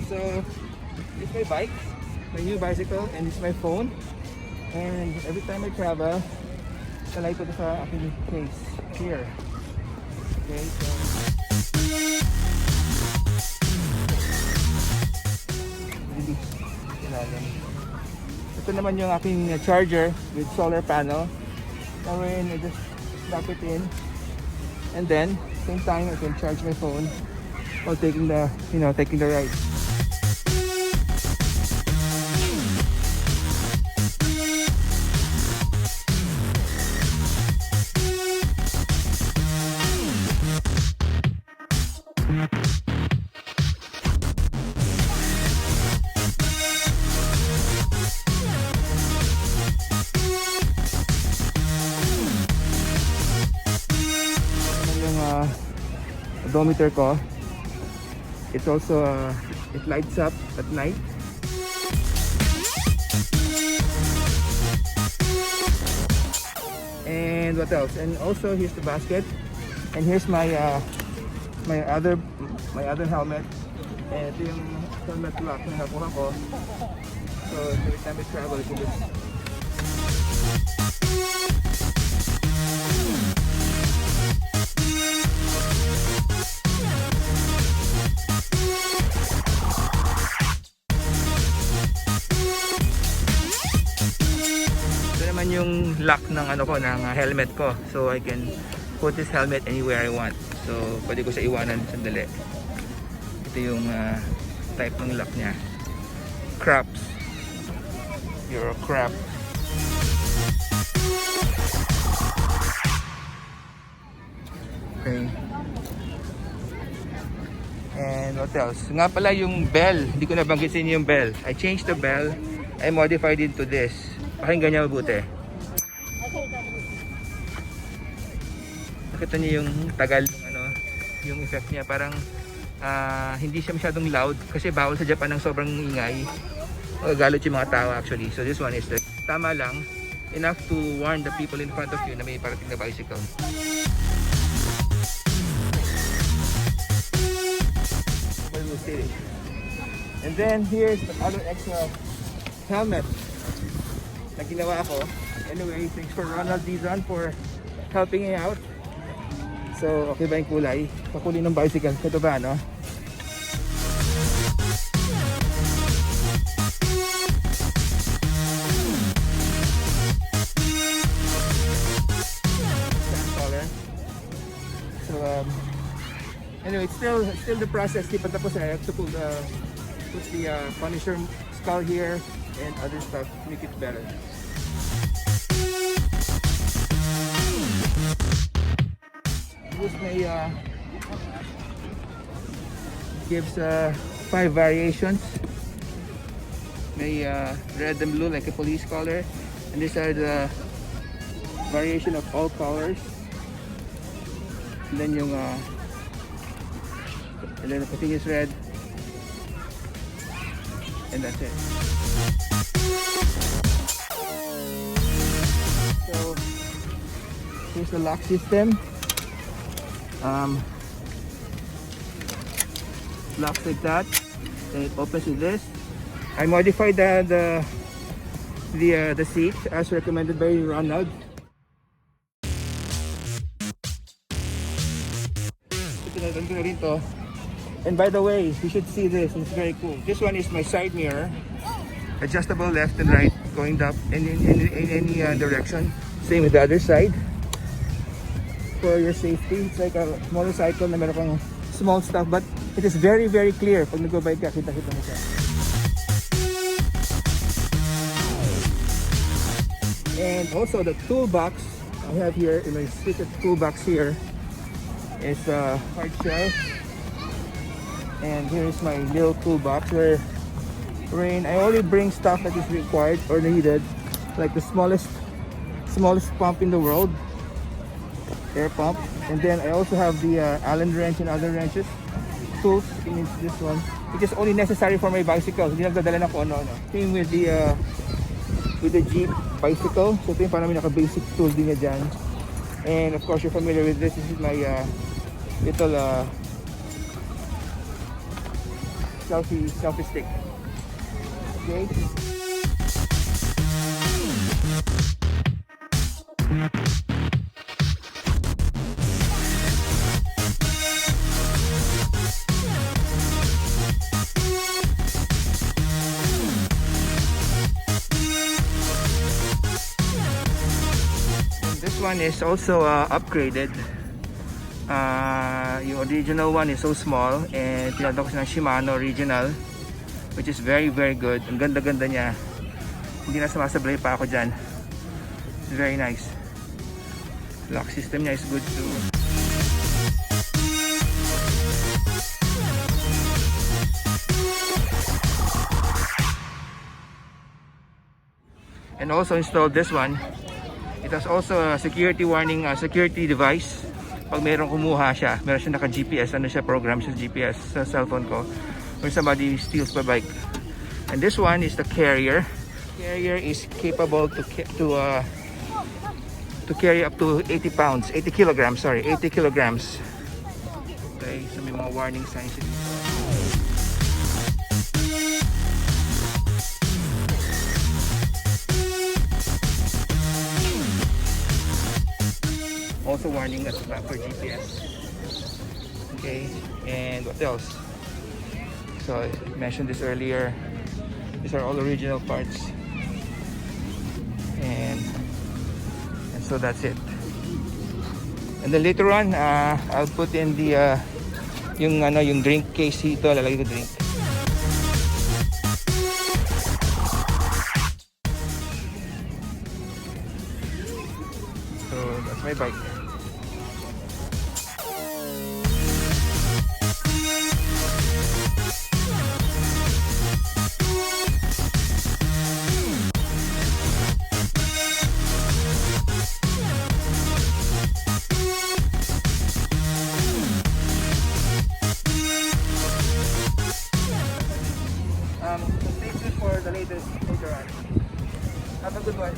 So it's my bike, my new bicycle, and it's my phone. And every time I travel, talay ko ito sa aking case here. Okay, so ito naman yung aking charger with solar panel. Now when I just plug it in, and then same time I can charge my phone while taking the ride. Odometer ko. It's also it lights up at night. And what else? And also here's the basket. And here's my my other helmet. And ito yung helmet lock na nakuha ko. So every time I travel, I can just yung lock ng ng helmet ko, so I can put this helmet anywhere I want. So pwede ko siya iwanan sandali. Ito yung type ng lock niya. Craps. You're a crap. Okay. And what else? Nga pala yung bell. Hindi ko nabanggitin yung bell. I changed the bell. I modified it to this. Pakinggan niya mabuti. Nakita niyo yung tagal yung effect niya, parang hindi siya masyadong loud kasi bawal sa Japan ng sobrang ingay. Magagalit yung mga tao actually. So this one is tama lang, enough to warn the people in front of you na may parating na bicycle. And then here's the other extra helmet na ginawa ko. Anyway, thanks for Ronald Dizon for helping me out. So, okay ba yung kulay? Kakulay ng bicycle. Ito ba, no? So, anyway, it's still the process. Di pa tapos. I have to put the Punisher skull here and other stuff to make it better. This may gives 5 variations. May red and blue like a police color, and these are the variation of all colors. And then yung and then the continuous red, and that's it. So here's the lock system. Locks like that, then it opens with this. I modified the seat as recommended by Ronald. Pinagdan ko na rin to. And by the way, you should see this. It's very cool. This one is my side mirror, adjustable left and right, going up in any direction. Same with the other side. For your safety, it's like a motorcycle na meron kang small stuff, but it is very clear. Pag nag-bike ka, kita-kita mo siya. And also the toolbox I have here in my secret toolbox here is a hard shell. And here's my little toolbox wherein I only bring stuff that is required or needed, like the smallest pump in the world, air pump. And then I also have the Allen wrench and other wrenches, tools in this one, which is only necessary for my bicycle. Hindi nagdadala na kung ano-ano. Same with the Jeep bicycle. So ito yung parang naka-basic tool din niya dyan. And of course you're familiar with this. This is my little selfie stick. Okay. This one is also upgraded. Yung original one is so small and tinatawag ng Shimano original, which is very good. Ang ganda-ganda niya. Hindi na sumasablay pa ako dyan. It's very nice. Lock system niya is good too. And also installed this one. It has also a security warning, security device. Pag mayroong kumuha siya, meron siya naka-GPS, ano siya, program sa GPS sa cellphone ko when somebody steals my bike. And this one is the carrier. Carrier is capable to carry up to 80 pounds, 80 kilograms, sorry, 80 kilograms. Okay, so may mga warning signs dito. Also warning at the back for GPS. Okay, and what else? So I mentioned this earlier. These are all original parts, and so that's it. And then later on, I'll put in the yung drink case dito. Lalagay ko drink. So that's my bike. Stay tuned for the latest later on. Have a good one.